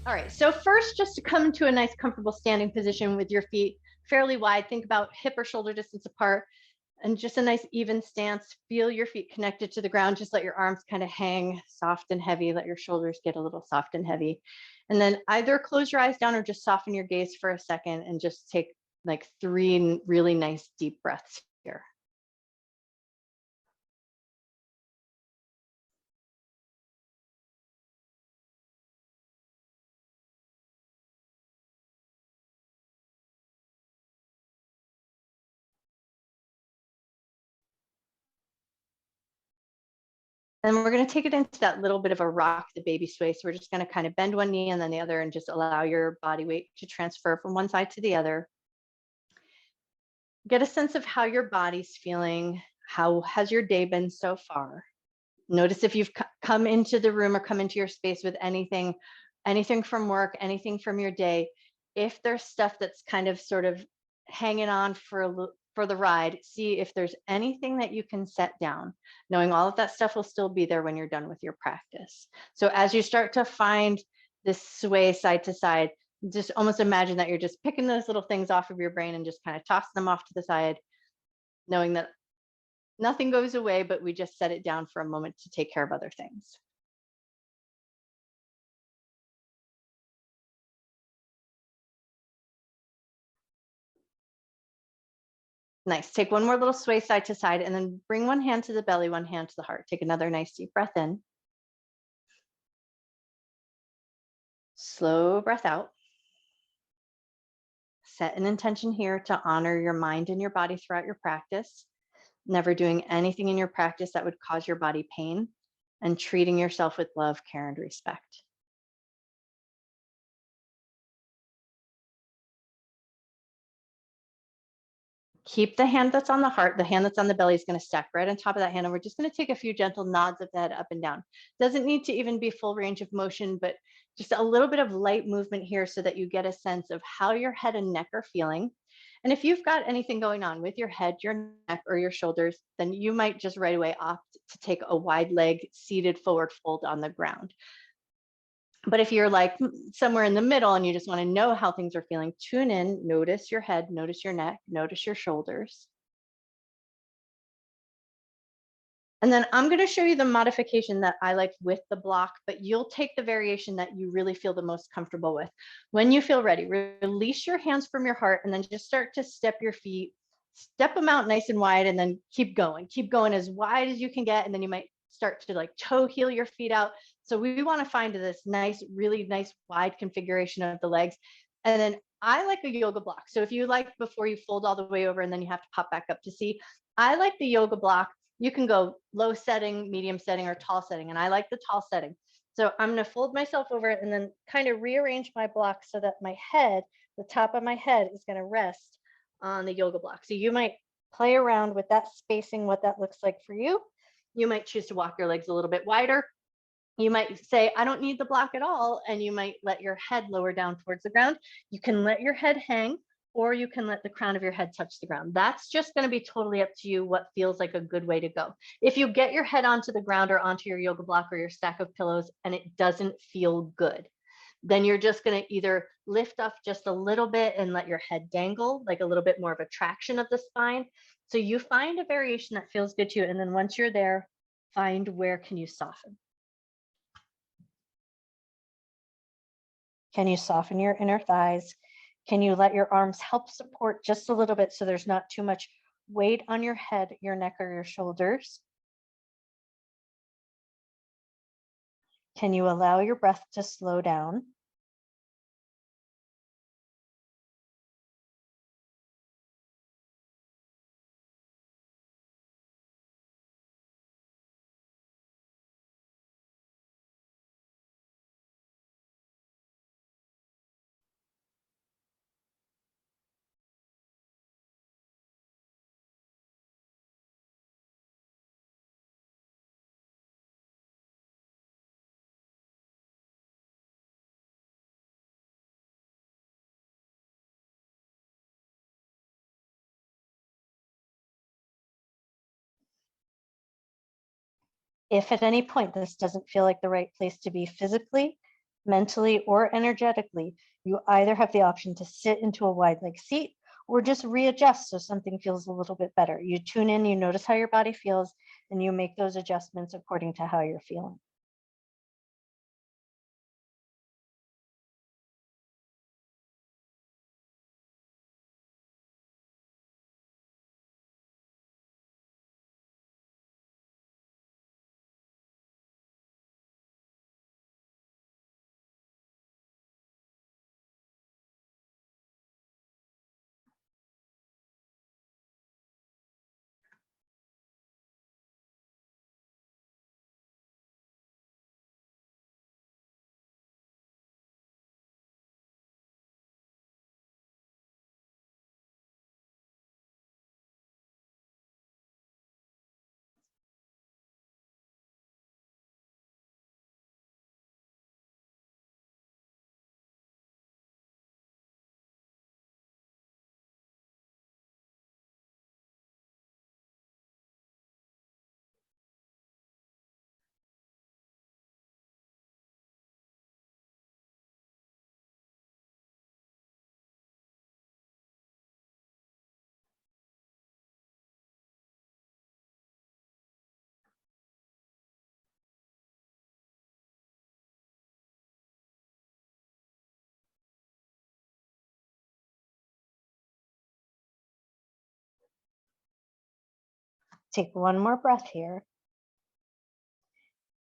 All right, so first, just to come to a nice comfortable standing position with your feet fairly wide. Think about hip or shoulder distance apart and just a nice even stance. Feel your feet connected to the ground. Just let your arms kind of hang soft and heavy. Let your shoulders get a little soft and heavy. And then either close your eyes down or just soften your gaze for a second and just take like 3 really nice deep breaths here. And we're going to take it into that little bit of a rock the baby sway. So we're just going to kind of bend one knee and then the other and just allow your body weight to transfer from one side to the other. Get a sense of how your body's feeling. How has your day been so far? Notice if you've come into the room or come into your space with anything from work, anything from your day. If there's stuff that's kind of sort of hanging on for the ride, see if there's anything that you can set down, knowing all of that stuff will still be there when you're done with your practice. So as you start to find this sway side to side, just almost imagine that you're just picking those little things off of your brain and just kind of tossing them off to the side, knowing that nothing goes away, but we just set it down for a moment to take care of other things. Nice. Take one more little sway side to side and then bring one hand to the belly, one hand to the heart. Take another nice deep breath in. Slow breath out. Set an intention here to honor your mind and your body throughout your practice, never doing anything in your practice that would cause your body pain, and treating yourself with love, care, and respect. Keep the hand that's on the heart, the hand that's on the belly is going to stack right on top of that hand. And we're just going to take a few gentle nods of the head up and down. Doesn't need to even be full range of motion, but just a little bit of light movement here so that you get a sense of how your head and neck are feeling. And if you've got anything going on with your head, your neck, or your shoulders, then you might just right away opt to take a wide leg seated forward fold on the ground. But if you're like somewhere in the middle and you just want to know how things are feeling, tune in, notice your head, notice your neck, notice your shoulders. And then I'm going to show you the modification that I like with the block, but you'll take the variation that you really feel the most comfortable with. When you feel ready, release your hands from your heart and then just start to step your feet, step them out nice and wide, and then keep going as wide as you can get. And then you might start to like toe heel your feet out. So we want to find this nice, really nice wide configuration of the legs. And then I like a yoga block. So if you like before you fold all the way over and then you have to pop back up to see, I like the yoga block. You can go low setting, medium setting, or tall setting. And I like the tall setting. So I'm going to fold myself over and then kind of rearrange my block so that my head, the top of my head, is going to rest on the yoga block. So you might play around with that spacing, what that looks like for you. You might choose to walk your legs a little bit wider. You might say, I don't need the block at all. And you might let your head lower down towards the ground. You can let your head hang, or you can let the crown of your head touch the ground. That's just going to be totally up to you what feels like a good way to go. If you get your head onto the ground or onto your yoga block or your stack of pillows and it doesn't feel good, then you're just going to either lift up just a little bit and let your head dangle, like a little bit more of a traction of the spine. So you find a variation that feels good to you. And then once you're there, find where can you soften. Can you soften your inner thighs? Can you let your arms help support just a little bit so there's not too much weight on your head, your neck, or your shoulders? Can you allow your breath to slow down? If at any point this doesn't feel like the right place to be physically, Mentally or energetically, you either have the option to sit into a wide leg seat or just readjust so something feels a little bit better. You tune in, you notice how your body feels, and you make those adjustments according to how you're feeling. Take one more breath here.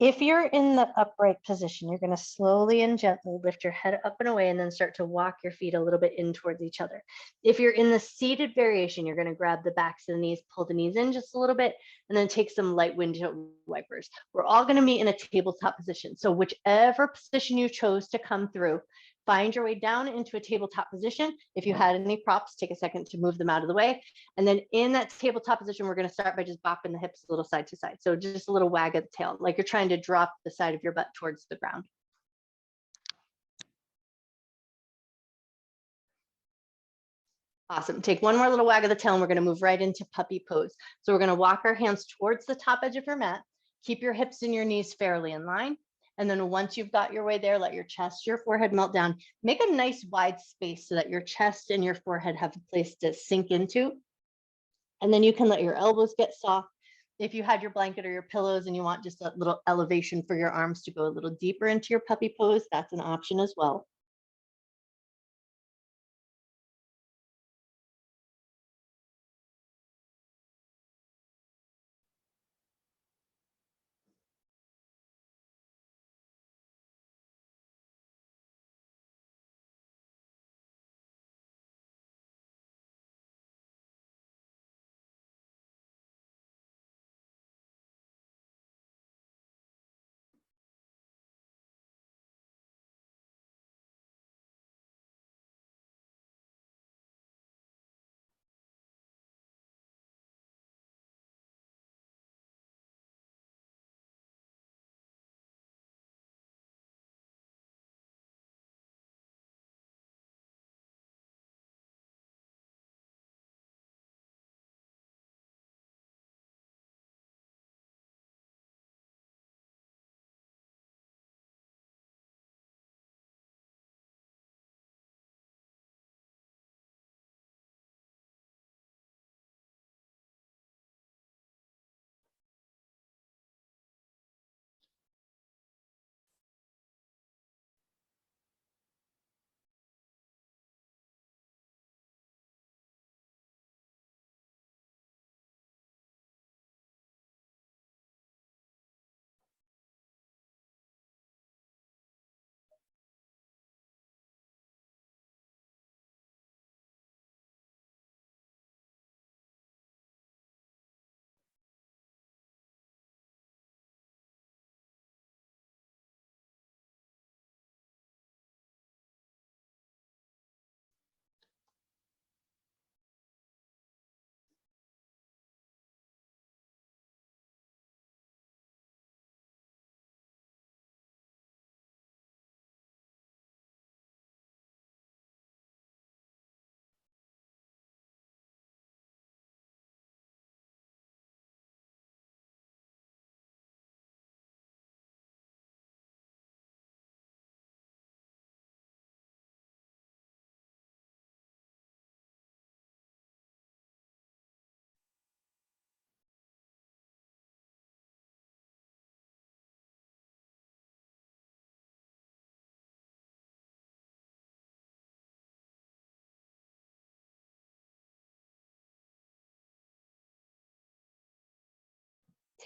If you're in the upright position, you're going to slowly and gently lift your head up and away and then start to walk your feet a little bit in towards each other. If you're in the seated variation, you're going to grab the backs of the knees, pull the knees in just a little bit, and then take some light windshield wipers. We're all going to meet in a tabletop position. So whichever position you chose to come through, find your way down into a tabletop position. If you had any props, take a second to move them out of the way. And then in that tabletop position, we're going to start by just bopping the hips a little side to side. So just a little wag of the tail, like you're trying to drop the side of your butt towards the ground. Awesome. Take one more little wag of the tail and we're going to move right into puppy pose. So we're going to walk our hands towards the top edge of your mat. Keep your hips and your knees fairly in line. And then once you've got your way there, let your chest, your forehead melt down. Make a nice wide space so that your chest and your forehead have a place to sink into. And then you can let your elbows get soft. If you had your blanket or your pillows and you want just a little elevation for your arms to go a little deeper into your puppy pose, that's an option as well.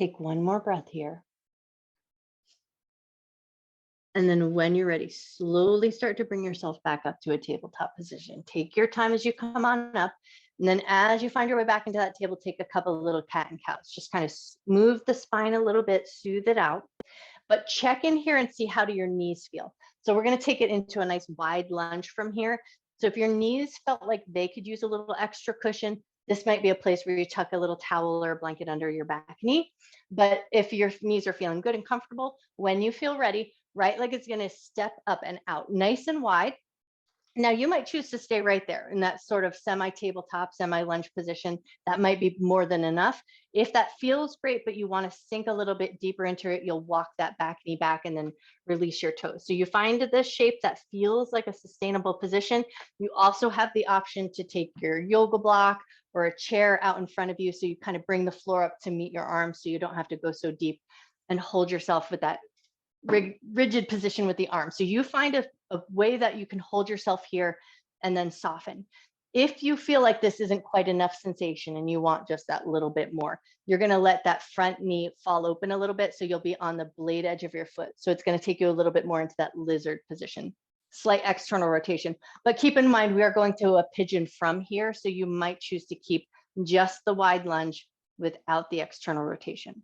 Take one more breath here. And then when you're ready, slowly start to bring yourself back up to a tabletop position. Take your time as you come on up. And then as you find your way back into that table, take a couple of little cat and cows. Just kind of move the spine a little bit, soothe it out. But check in here and see how do your knees feel. So we're going to take it into a nice wide lunge from here. So if your knees felt like they could use a little extra cushion, this might be a place where you tuck a little towel or a blanket under your back knee. But if your knees are feeling good and comfortable, when you feel ready, right leg is going to step up and out nice and wide. Now you might choose to stay right there in that sort of semi-tabletop, semi-lunge position. That might be more than enough. If that feels great, but you want to sink a little bit deeper into it, you'll walk that back knee back and then release your toes. So you find this shape that feels like a sustainable position. You also have the option to take your yoga block or a chair out in front of you. So you kind of bring the floor up to meet your arms so you don't have to go so deep and hold yourself with that rigid position with the arm. So you find a way that you can hold yourself here and then soften. If you feel like this isn't quite enough sensation and you want just that little bit more, you're going to let that front knee fall open a little bit. So you'll be on the blade edge of your foot. So it's going to take you a little bit more into that lizard position. Slight external rotation. But keep in mind, we are going to a pigeon from here. So you might choose to keep just the wide lunge without the external rotation.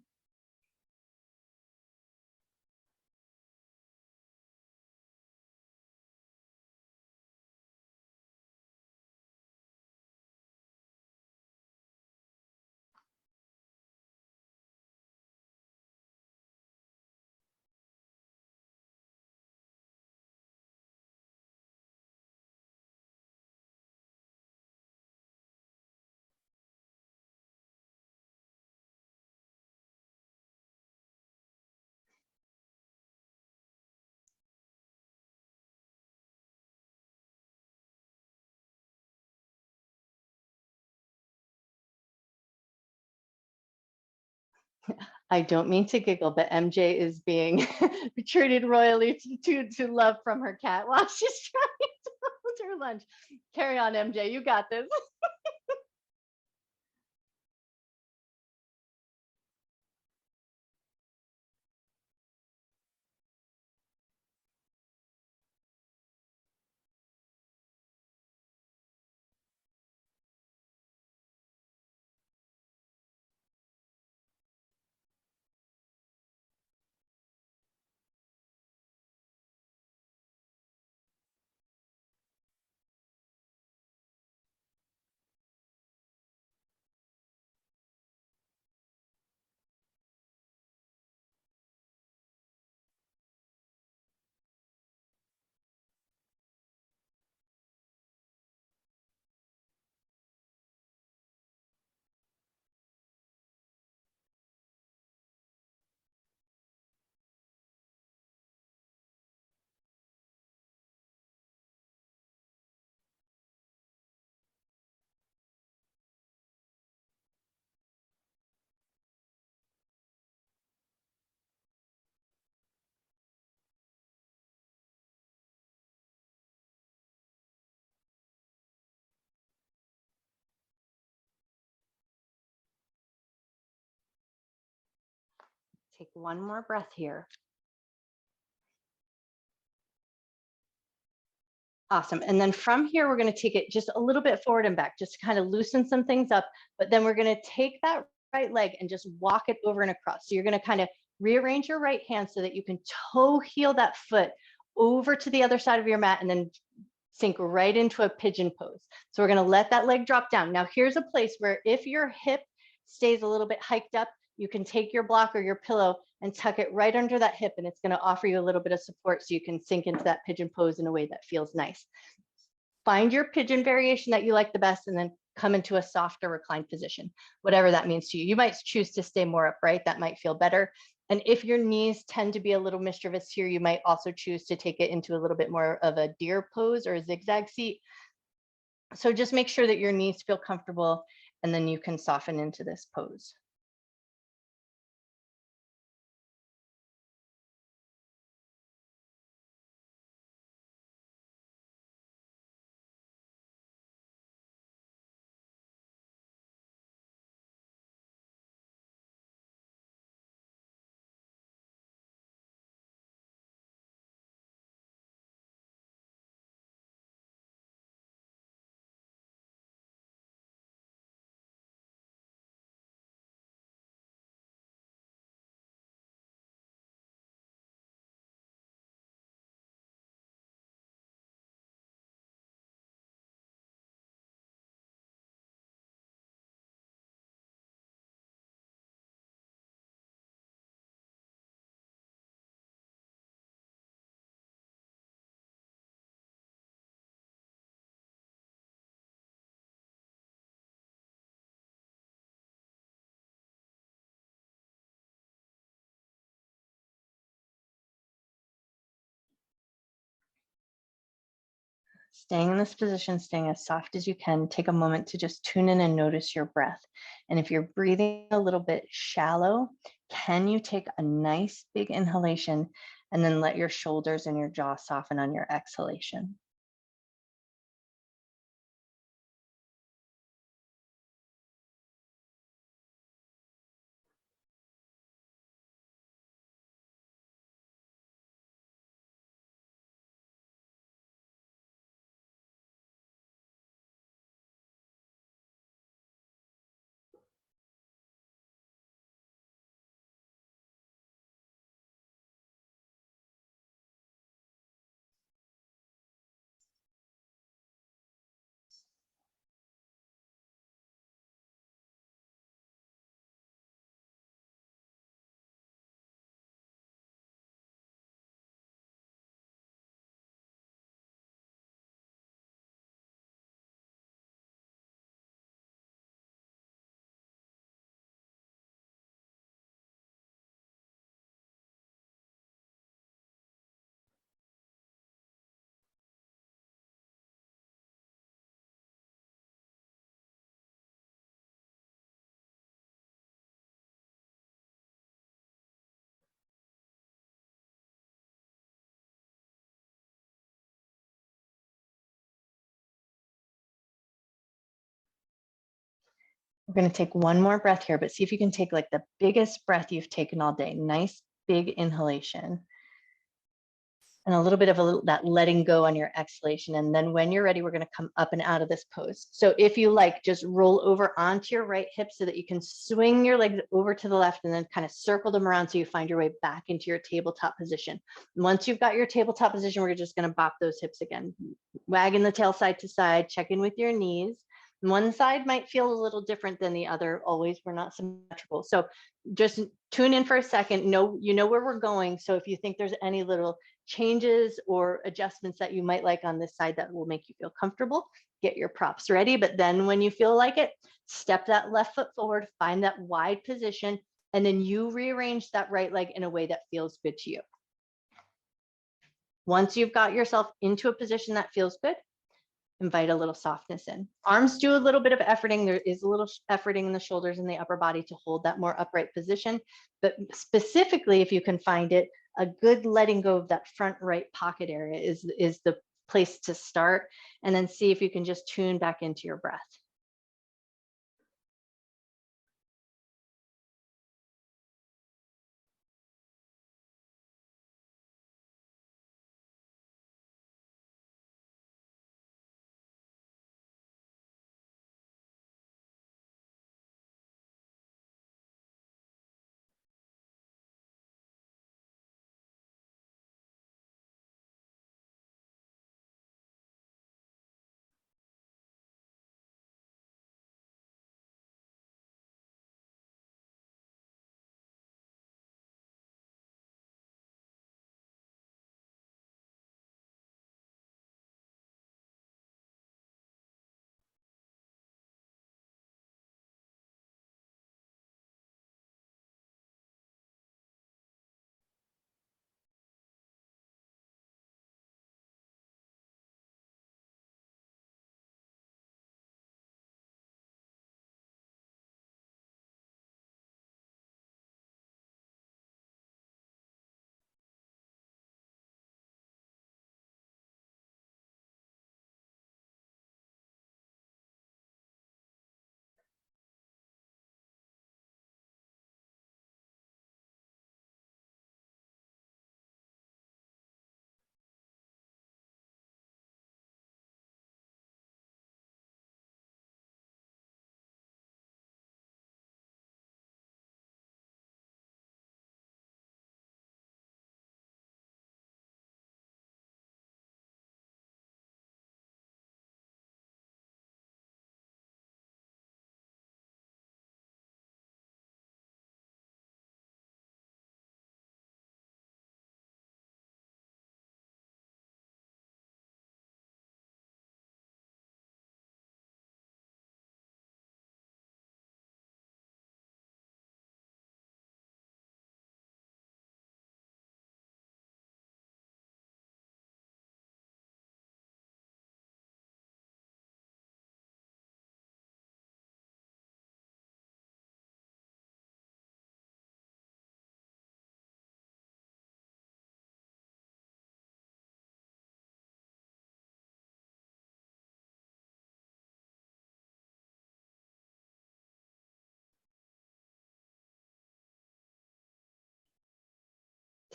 I don't mean to giggle, but MJ is being treated royally to love from her cat while she's trying to hold her lunch. Carry on, MJ. You got this. Take one more breath here. Awesome. And then from here, we're going to take it just a little bit forward and back, just to kind of loosen some things up. But then we're going to take that right leg and just walk it over and across. So you're going to kind of rearrange your right hand so that you can toe heel that foot over to the other side of your mat and then sink right into a pigeon pose. So we're going to let that leg drop down. Now here's a place where if your hip stays a little bit hiked up, you can take your block or your pillow and tuck it right under that hip, and it's going to offer you a little bit of support so you can sink into that pigeon pose in a way that feels nice. Find your pigeon variation that you like the best and then come into a softer reclined position, whatever that means to you. You might choose to stay more upright. That might feel better. And if your knees tend to be a little mischievous here, you might also choose to take it into a little bit more of a deer pose or a zigzag seat. So just make sure that your knees feel comfortable and then you can soften into this pose. Staying in this position, staying as soft as you can, take a moment to just tune in and notice your breath. And if you're breathing a little bit shallow, can you take a nice big inhalation and then let your shoulders and your jaw soften on your exhalation? We're going to take one more breath here, but see if you can take like the biggest breath you've taken all day. Nice big inhalation. And a little bit of that letting go on your exhalation. And then when you're ready, we're going to come up and out of this pose. So if you like, just roll over onto your right hip so that you can swing your legs over to the left and then kind of circle them around so you find your way back into your tabletop position. Once you've got your tabletop position, we're just going to bop those hips again, wagging the tail side to side, check in with your knees. One side might feel a little different than the other. Always, we're not symmetrical. So just tune in for a second. You know where we're going. So if you think there's any little changes or adjustments that you might like on this side that will make you feel comfortable, get your props ready. But then when you feel like it, step that left foot forward, find that wide position, and then you rearrange that right leg in a way that feels good to you. Once you've got yourself into a position that feels good, invite a little softness in. Arms do a little bit of efforting. There is a little efforting in the shoulders and the upper body to hold that more upright position. But specifically, if you can find it, a good letting go of that front right pocket area is the place to start. And then see if you can just tune back into your breath.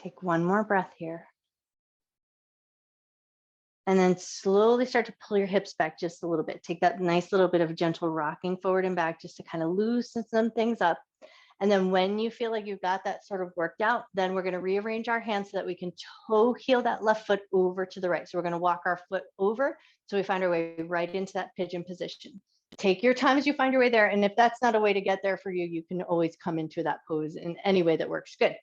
Take one more breath here. And then slowly start to pull your hips back just a little bit. Take that nice little bit of gentle rocking forward and back just to kind of loosen some things up. And then when you feel like you've got that sort of worked out, then we're going to rearrange our hands so that we can toe heel that left foot over to the right. So we're going to walk our foot over so we find our way right into that pigeon position. Take your time as you find your way there. And if that's not a way to get there for you, you can always come into that pose in any way that works good.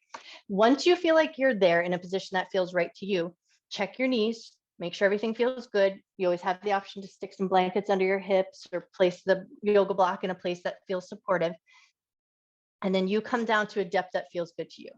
Once you feel like you're there in a position that feels right to you, check your knees, make sure everything feels good. You always have the option to stick some blankets under your hips or place the yoga block in a place that feels supportive. And then you come down to a depth that feels good to you.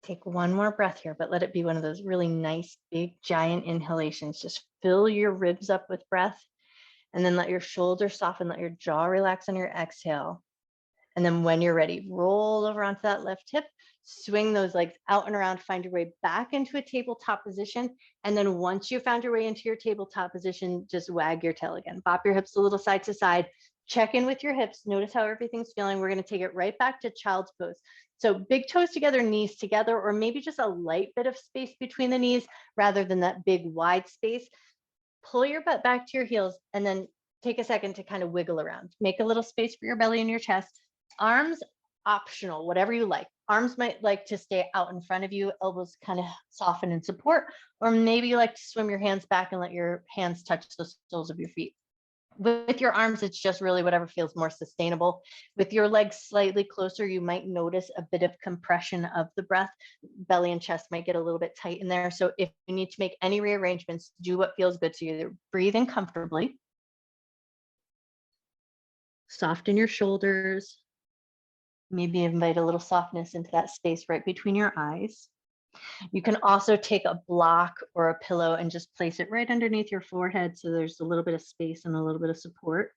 Take one more breath here, but let it be one of those really nice, big, giant inhalations. Just fill your ribs up with breath and then let your shoulders soften, let your jaw relax on your exhale. And then when you're ready, roll over onto that left hip, swing those legs out and around, find your way back into a tabletop position. And then once you found your way into your tabletop position, just wag your tail again. Bop your hips a little side to side. Check in with your hips. Notice how everything's feeling. We're going to take it right back to child's pose. So big toes together, knees together, or maybe just a light bit of space between the knees rather than that big wide space. Pull your butt back to your heels and then take a second to kind of wiggle around. Make a little space for your belly and your chest. Arms optional, whatever you like. Arms might like to stay out in front of you, elbows kind of soften and support, or maybe you like to swim your hands back and let your hands touch the soles of your feet. With your arms, it's just really whatever feels more sustainable. With your legs slightly closer, you might notice a bit of compression of the breath. Belly and chest might get a little bit tight in there. So if you need to make any rearrangements, do what feels good to you. Breathe in comfortably. Soften your shoulders. Maybe invite a little softness into that space right between your eyes. You can also take a block or a pillow and just place it right underneath your forehead so there's a little bit of space and a little bit of support.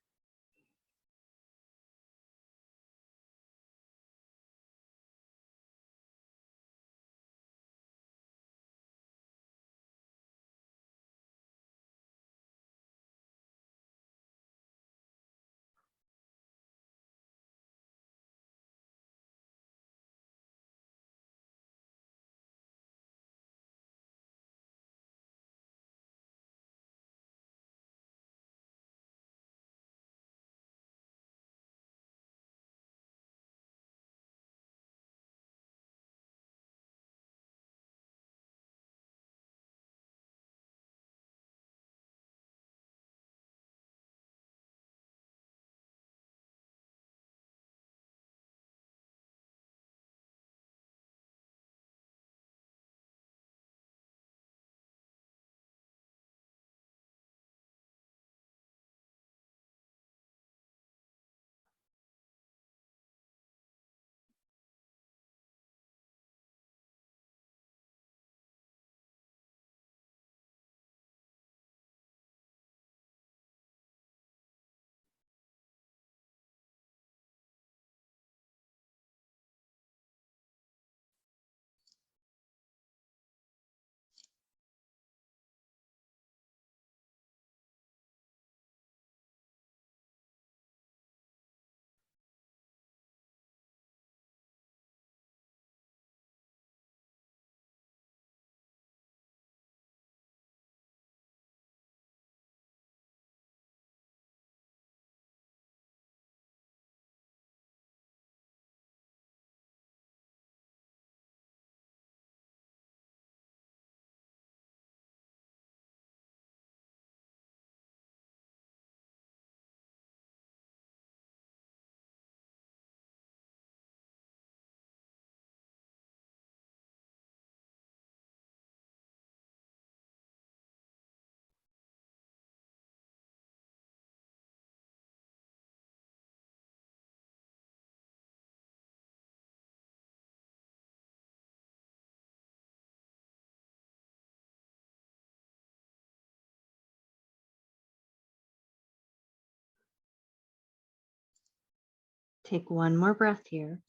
Take one more breath here.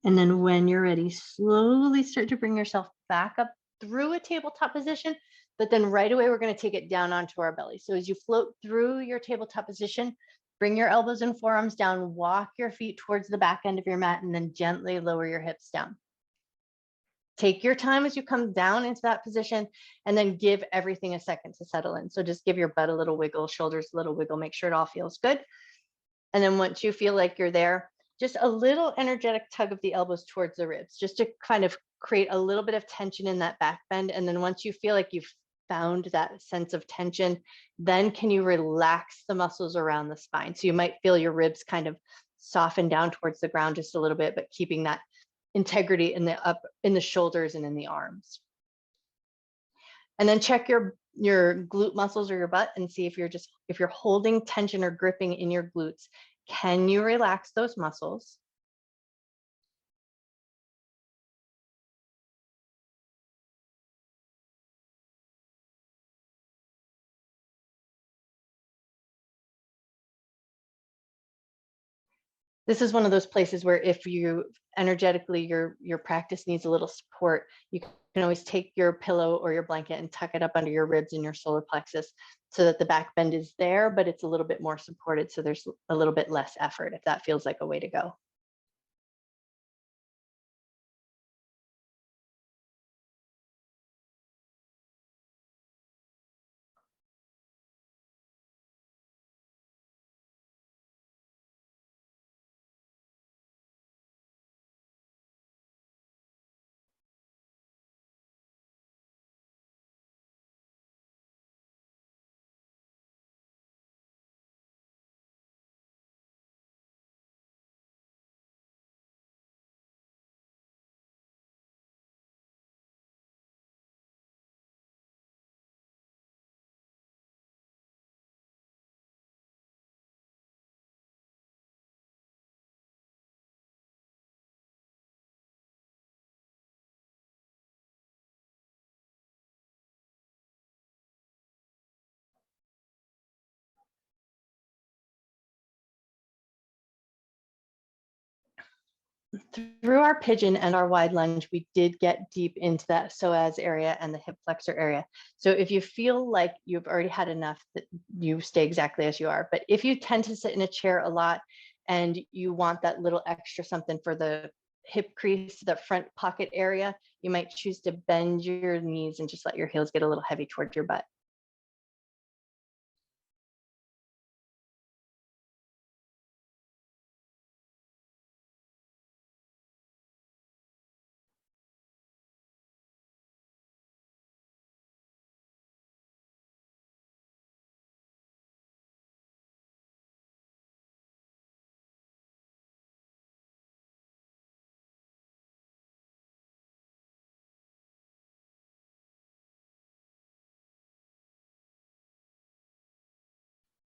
And then when you're ready, slowly start to bring yourself back up through a tabletop position, but then right away, we're going to take it down onto our belly. So as you float through your tabletop position, bring your elbows and forearms down, walk your feet towards the back end of your mat, and then gently lower your hips down. Take your time as you come down into that position, and then give everything a second to settle in. So just give your butt a little wiggle, shoulders a little wiggle, make sure it all feels good. And then once you feel like you're there, just a little energetic tug of the elbows towards the ribs, just to kind of create a little bit of tension in that back bend. And then once you feel like you've found that sense of tension, then can you relax the muscles around the spine? So you might feel your ribs kind of soften down towards the ground just a little bit, but keeping that integrity in the shoulders and in the arms. And then check your glute muscles or your butt and see if you're holding tension or gripping in your glutes, can you relax those muscles? This is one of those places where if you energetically your practice needs a little support, you can always take your pillow or your blanket and tuck it up under your ribs and your solar plexus so that the back bend is there, but it's a little bit more supported. So there's a little bit less effort if that feels like a way to go. through our pigeon and our wide lunge, we did get deep into that psoas area and the hip flexor area. So if you feel like you've already had enough, that you stay exactly as you are. But if you tend to sit in a chair a lot and you want that little extra something for the hip crease, the front pocket area, you might choose to bend your knees and just let your heels get a little heavy towards your butt.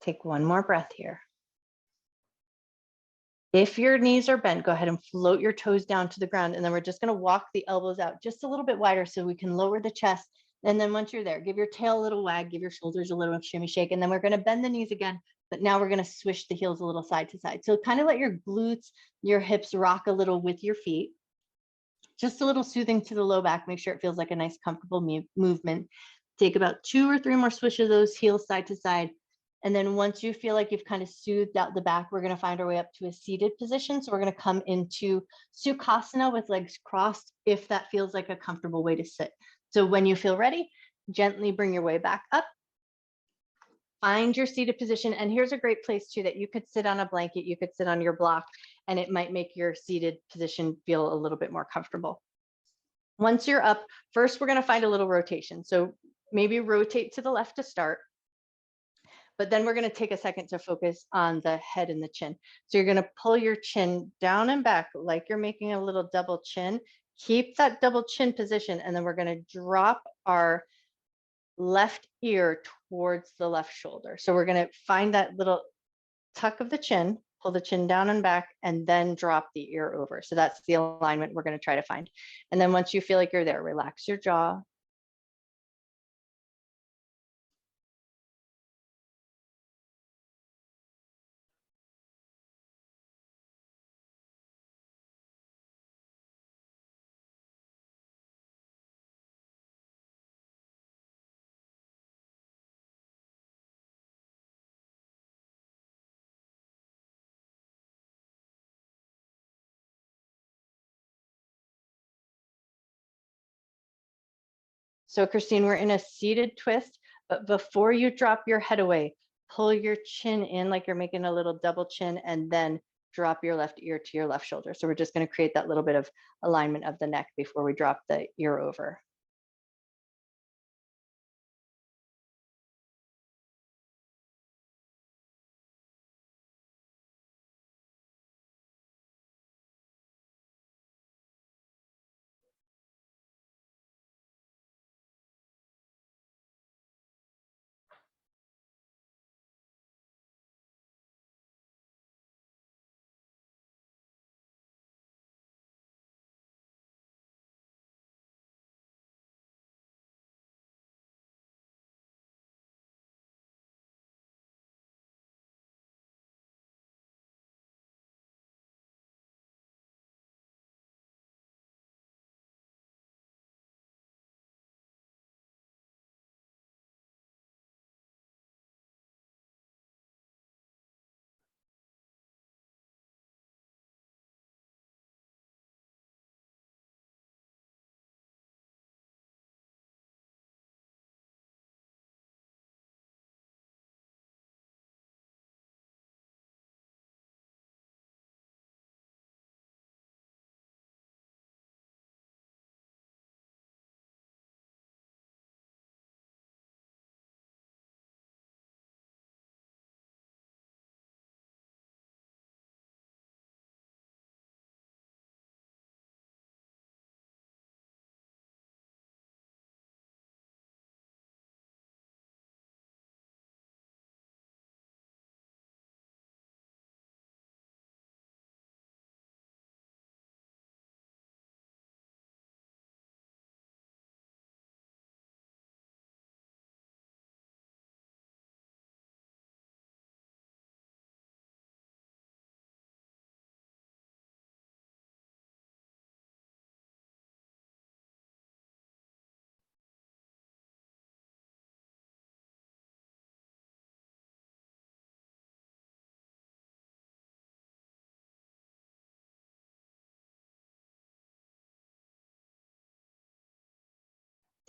Take one more breath here. If your knees are bent, go ahead and float your toes down to the ground. And then we're just going to walk the elbows out just a little bit wider so we can lower the chest. And then once you're there, give your tail a little wag, give your shoulders a little shimmy shake. And then we're going to bend the knees again. But now we're going to swish the heels a little side to side. So kind of let your glutes, your hips rock a little with your feet. Just a little soothing to the low back. Make sure it feels like a nice, comfortable movement. Take about 2 or 3 more swishes of those heels side to side. And then once you feel like you've kind of soothed out the back, we're going to find our way up to a seated position. So we're going to come into Sukhasana with legs crossed if that feels like a comfortable way to sit. So when you feel ready, gently bring your way back up. Find your seated position. And here's a great place too, that you could sit on a blanket, you could sit on your block, and it might make your seated position feel a little bit more comfortable. Once you're up, first we're going to find a little rotation. So maybe rotate to the left to start. But then we're going to take a second to focus on the head and the chin. So you're going to pull your chin down and back like you're making a little double chin. Keep that double chin position. And then we're going to drop our left ear towards the left shoulder. So we're going to find that little tuck of the chin, pull the chin down and back, and then drop the ear over. So that's the alignment we're going to try to find. And then once you feel like you're there, relax your jaw. So Christine, we're in a seated twist, but before you drop your head away, pull your chin in like you're making a little double chin, and then drop your left ear to your left shoulder. So we're just going to create that little bit of alignment of the neck before we drop the ear over.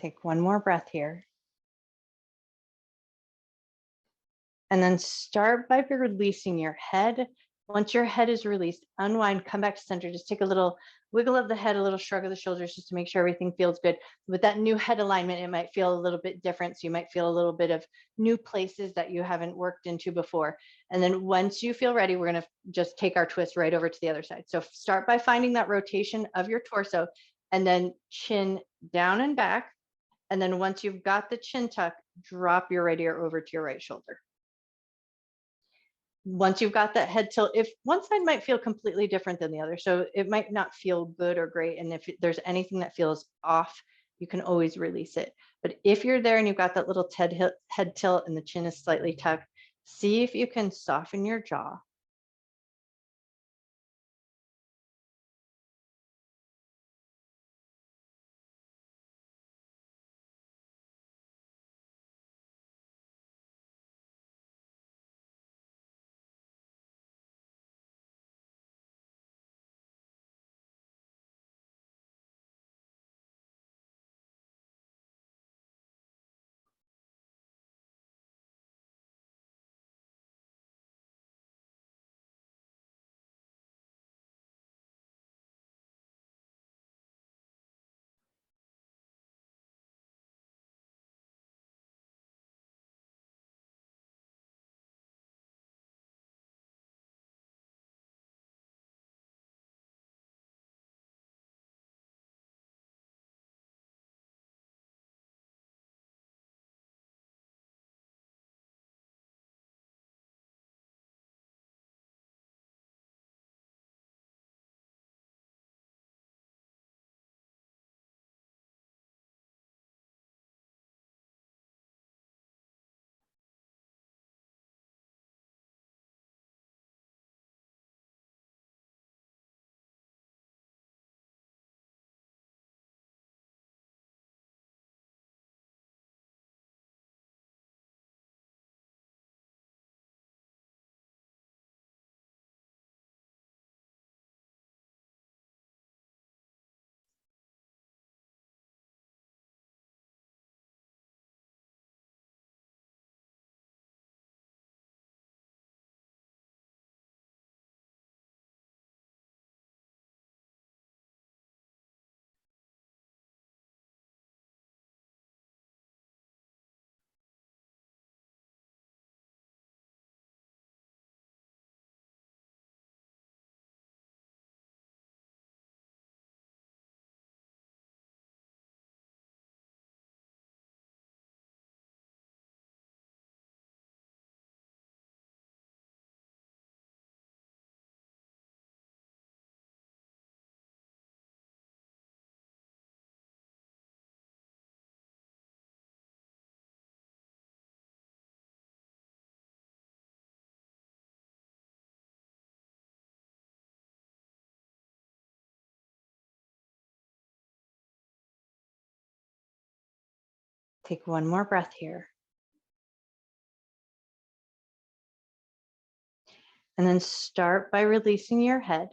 Take one more breath here. And then start by releasing your head. Once your head is released, unwind, come back to center. Just take a little wiggle of the head, a little shrug of the shoulders, just to make sure everything feels good. With that new head alignment, it might feel a little bit different. So you might feel a little bit of new places that you haven't worked into before. And then once you feel ready, we're going to just take our twist right over to the other side. So start by finding that rotation of your torso and then chin down and back. And then once you've got the chin tuck, drop your right ear over to your right shoulder. Once you've got that head tilt, if one side might feel completely different than the other, so it might not feel good or great. And if there's anything that feels off, you can always release it. But if you're there and you've got that little head tilt and the chin is slightly tucked, see if you can soften your jaw. Take one more breath here. And then start by releasing your head.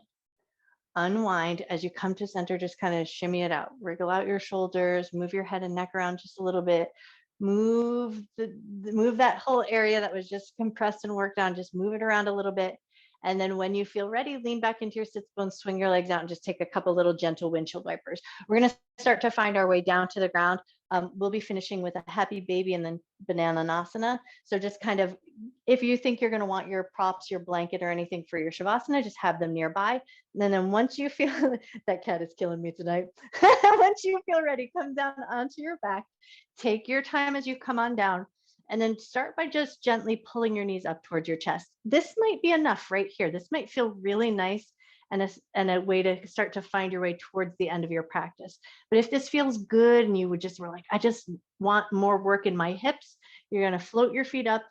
Unwind as you come to center, just kind of shimmy it out, wriggle out your shoulders, move your head and neck around just a little bit, move that whole area that was just compressed and worked on, just move it around a little bit. And then when you feel ready, lean back into your sits bones, swing your legs out, and just take a couple little gentle windshield wipers. We're going to start to find our way down to the ground. We'll be finishing with a happy baby and then Bananasana. So just kind of, if you think you're going to want your props, your blanket or anything for your Shavasana, just have them nearby. And then once you feel, that cat is killing me tonight. Once you feel ready, come down onto your back. Take your time as you come on down. And then start by just gently pulling your knees up towards your chest. This might be enough right here. This might feel really nice and a way to start to find your way towards the end of your practice. But if this feels good and you would just were like, I just want more work in my hips, you're going to float your feet up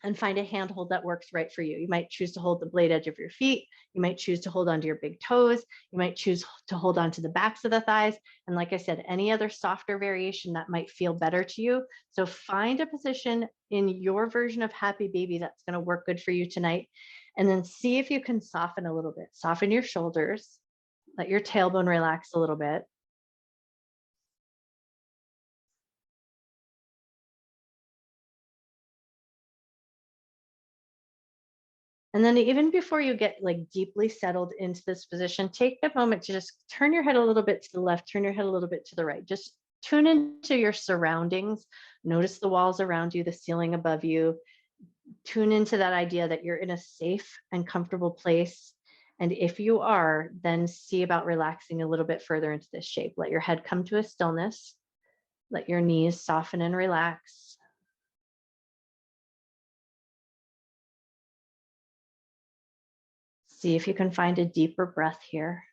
and find a handhold that works right for you. You might choose to hold the blade edge of your feet. You might choose to hold onto your big toes. You might choose to hold onto the backs of the thighs. And like I said, any other softer variation that might feel better to you. So find a position in your version of happy baby that's going to work good for you tonight. And then see if you can soften a little bit. Soften your shoulders. Let your tailbone relax a little bit. And then even before you get like deeply settled into this position, take a moment to just turn your head a little bit to the left, turn your head a little bit to the right. Just tune into your surroundings. Notice the walls around you, the ceiling above you. Tune into that idea that you're in a safe and comfortable place. And if you are, then see about relaxing a little bit further into this shape. Let your head come to a stillness. Let your knees soften and relax. See if you can find a deeper breath here.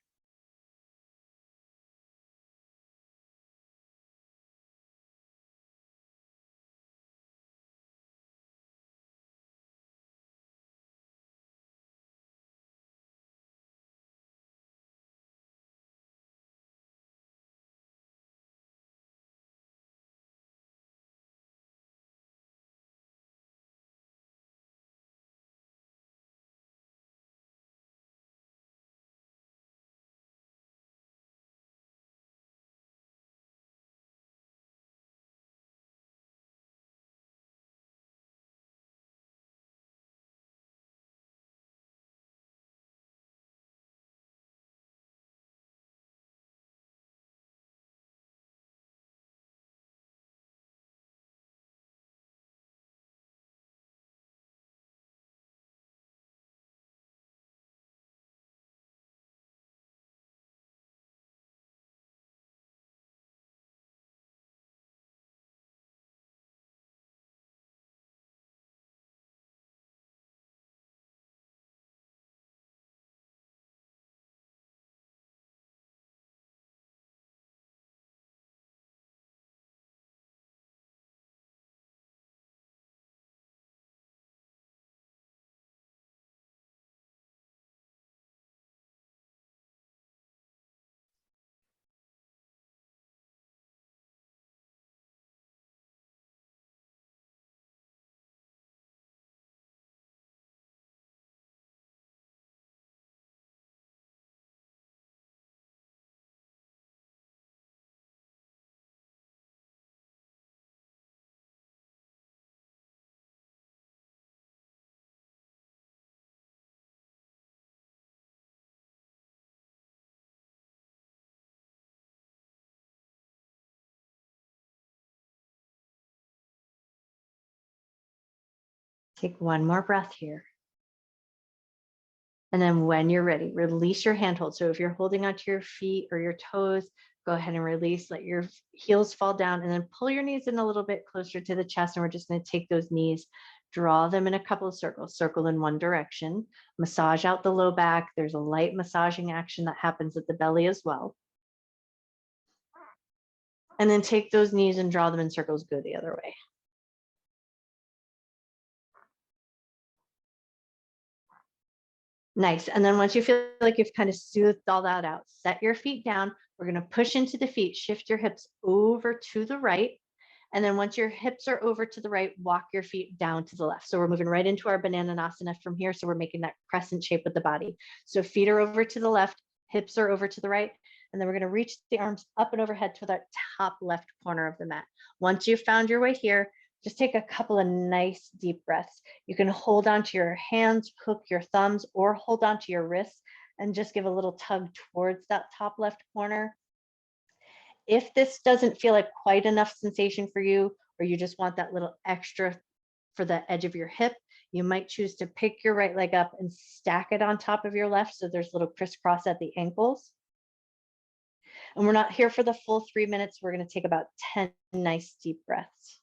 Take one more breath here. And then when you're ready, release your handhold. So if you're holding onto your feet or your toes, go ahead and release, let your heels fall down, and then pull your knees in a little bit closer to the chest. And we're just going to take those knees, draw them in a couple of circles, circle in one direction, massage out the low back. There's a light massaging action that happens at the belly as well. And then take those knees and draw them in circles, go the other way. Nice. And then once you feel like you've kind of soothed all that out, set your feet down. We're going to push into the feet, shift your hips over to the right. And then once your hips are over to the right, walk your feet down to the left. So we're moving right into our Bananasana from here. So we're making that crescent shape with the body. So feet are over to the left, hips are over to the right. And then we're going to reach the arms up and overhead to that top left corner of the mat. Once you've found your way here, just take a couple of nice deep breaths. You can hold onto your hands, hook your thumbs, or hold onto your wrists and just give a little tug towards that top left corner. If this doesn't feel like quite enough sensation for you, or you just want that little extra for the edge of your hip, you might choose to pick your right leg up and stack it on top of your left. So there's a little crisscross at the ankles. And we're not here for the full 3 minutes. We're going to take about 10 nice deep breaths.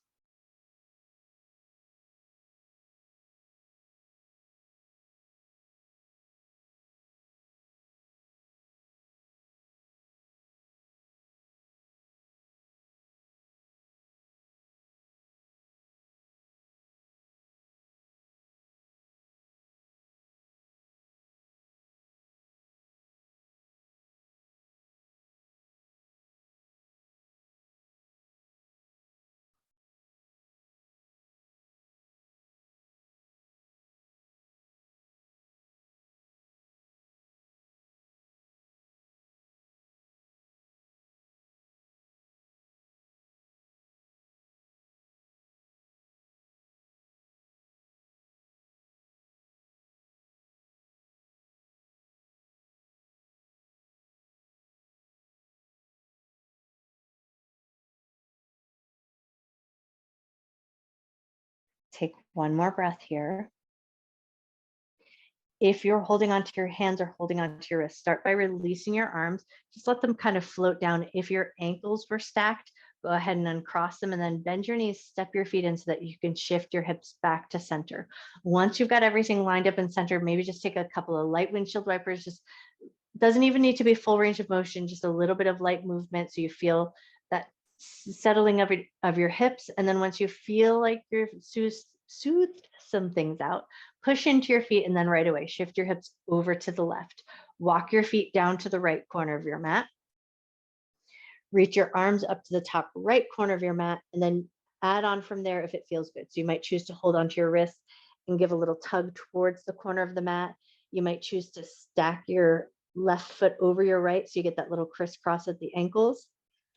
Take one more breath here. If you're holding onto your hands or holding onto your wrists, start by releasing your arms. Just let them kind of float down. If your ankles were stacked, go ahead and uncross them and then bend your knees, step your feet in so that you can shift your hips back to center. Once you've got everything lined up and centered, maybe just take a couple of light windshield wipers. Just doesn't even need to be full range of motion, just a little bit of light movement so you feel that settling of your hips. And then once you feel like you're soothed some things out, push into your feet and then right away shift your hips over to the left. Walk your feet down to the right corner of your mat. Reach your arms up to the top right corner of your mat and then add on from there if it feels good. So you might choose to hold onto your wrists and give a little tug towards the corner of the mat. You might choose to stack your left foot over your right so you get that little crisscross at the ankles.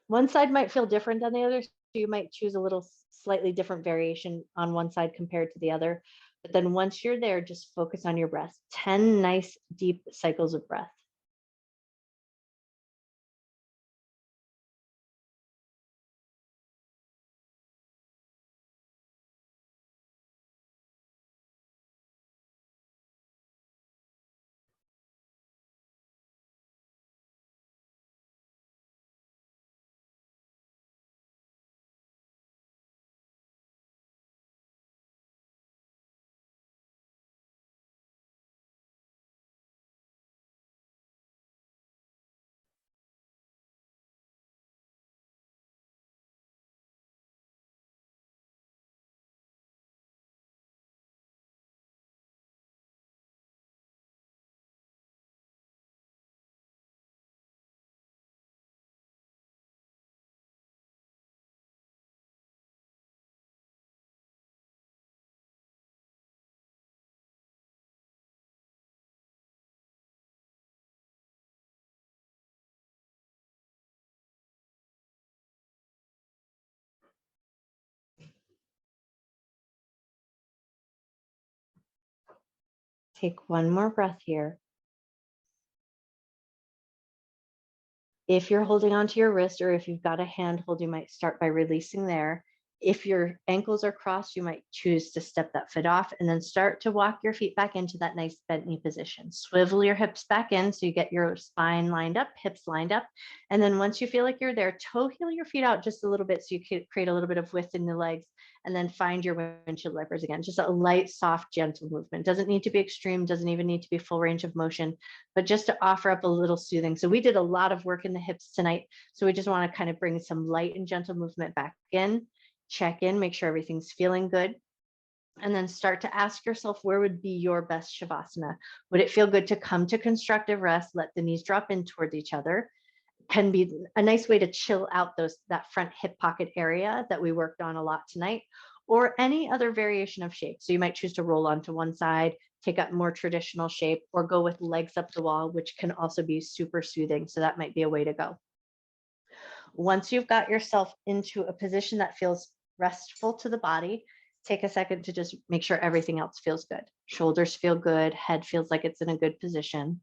One side might feel different than the other, so you might choose a little slightly different variation on one side compared to the other. But then once you're there, just focus on your breath. 10 nice deep cycles of breath. Take one more breath here. If you're holding onto your wrist or if you've got a handhold, you might start by releasing there. If your ankles are crossed, you might choose to step that foot off and then start to walk your feet back into that nice bent knee position. Swivel your hips back in so you get your spine lined up, hips lined up. And then once you feel like you're there, toe heel your feet out just a little bit so you can create a little bit of width in the legs and then find your windshield wipers again. Just a light, soft, gentle movement. Doesn't need to be extreme, doesn't even need to be full range of motion, but just to offer up a little soothing. So we did a lot of work in the hips tonight. So we just want to kind of bring some light and gentle movement back in, check in, make sure everything's feeling good. And then start to ask yourself, where would be your best Shavasana? Would it feel good to come to constructive rest, let the knees drop in towards each other? Can be a nice way to chill out that front hip pocket area that we worked on a lot tonight, or any other variation of shape. So you might choose to roll onto one side, take up more traditional shape, or go with legs up the wall, which can also be super soothing. So that might be a way to go. Once you've got yourself into a position that feels restful to the body, take a second to just make sure everything else feels good. Shoulders feel good, head feels like it's in a good position.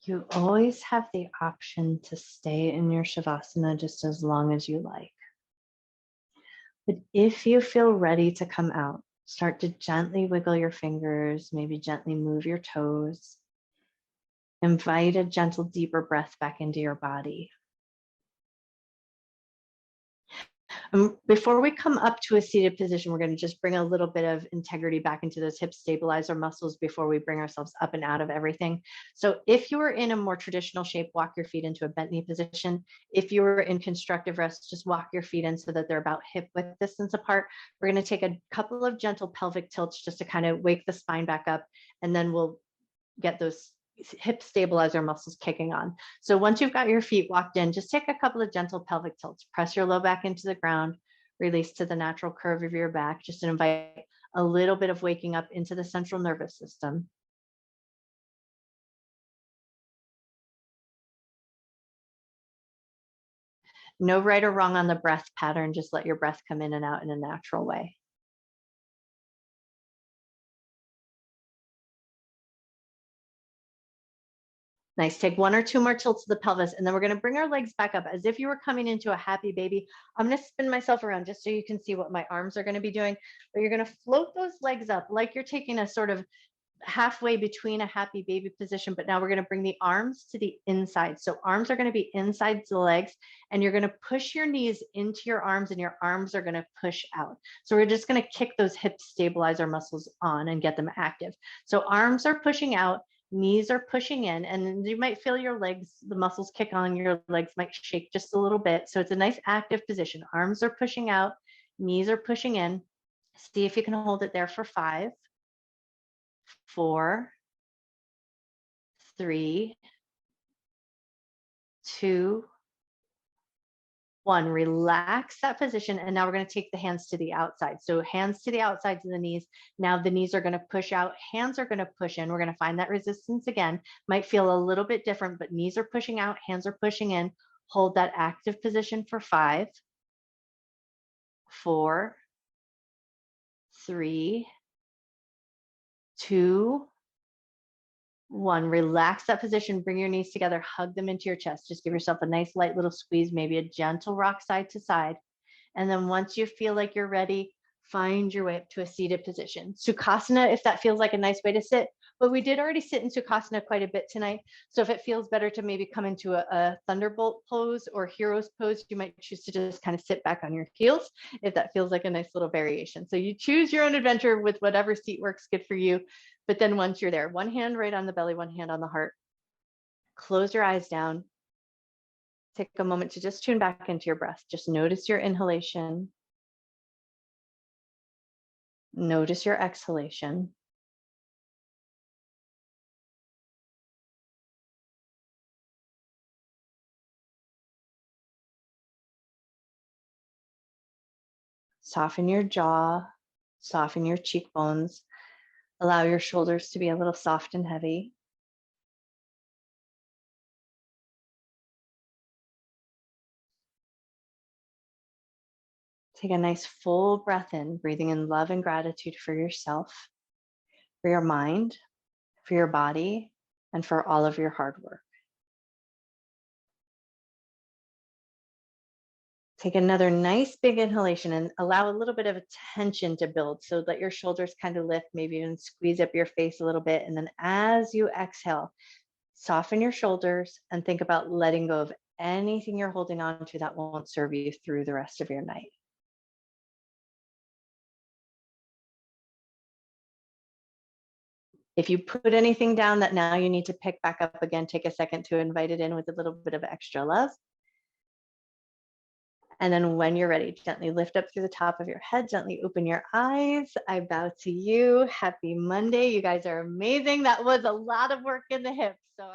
You always have the option to stay in your Shavasana just as long as you like. But if you feel ready to come out, start to gently wiggle your fingers, maybe gently move your toes. Invite a gentle, deeper breath back into your body. Before we come up to a seated position, we're going to just bring a little bit of integrity back into those hips, stabilize our muscles before we bring ourselves up and out of everything. So if you are in a more traditional shape, walk your feet into a bent knee position. If you are in constructive rest, just walk your feet in so that they're about hip width distance apart. We're going to take a couple of gentle pelvic tilts just to kind of wake the spine back up, and then we'll get those hip stabilizer muscles kicking on. So once you've got your feet walked in, just take a couple of gentle pelvic tilts, press your low back into the ground, release to the natural curve of your back, just to invite a little bit of waking up into the central nervous system. No right or wrong on the breath pattern, just let your breath come in and out in a natural way. Nice. Take one or two more tilts to the pelvis, and then we're going to bring our legs back up as if you were coming into a happy baby. I'm going to spin myself around just so you can see what my arms are going to be doing. But you're going to float those legs up like you're taking a sort of halfway between a happy baby position, but now we're going to bring the arms to the inside. So arms are going to be inside the legs, and you're going to push your knees into your arms, and your arms are going to push out. So we're just going to kick those hip stabilizer muscles on and get them active. So arms are pushing out, knees are pushing in, and you might feel your legs, the muscles kick on, your legs might shake just a little bit. So it's a nice active position. Arms are pushing out, knees are pushing in. See if you can hold it there for 5, 4, 3, 2, 1. Relax that position. And now we're going to take the hands to the outside. So hands to the outsides of the knees. Now the knees are going to push out. Hands are going to push in. We're going to find that resistance again. Might feel a little bit different, but knees are pushing out. Hands are pushing in. Hold that active position for 5, 4, 3, 2, 1. Relax that position. Bring your knees together. Hug them into your chest. Just give yourself a nice light little squeeze, maybe a gentle rock side to side. And then once you feel like you're ready, find your way up to a seated position. Sukhasana, if that feels like a nice way to sit. But we did already sit in Sukhasana quite a bit tonight. So if it feels better to maybe come into a thunderbolt pose or hero's pose, you might choose to just kind of sit back on your heels if that feels like a nice little variation. So you choose your own adventure with whatever seat works good for you. But then once you're there, one hand right on the belly, one hand on the heart. Close your eyes down. Take a moment to just tune back into your breath. Just notice your inhalation. Notice your exhalation. Soften your jaw, soften your cheekbones. Allow your shoulders to be a little soft and heavy. Take a nice full breath in, breathing in love and gratitude for yourself, for your mind, for your body, and for all of your hard work. Take another nice big inhalation and allow a little bit of tension to build. So let your shoulders kind of lift, maybe even squeeze up your face a little bit. And then as you exhale, soften your shoulders and think about letting go of anything you're holding on to that won't serve you through the rest of your night. If you put anything down that now you need to pick back up again, take a second to invite it in with a little bit of extra love. And then when you're ready, gently lift up through the top of your head, gently open your eyes. I bow to you. Happy Monday. You guys are amazing. That was a lot of work in the hips. So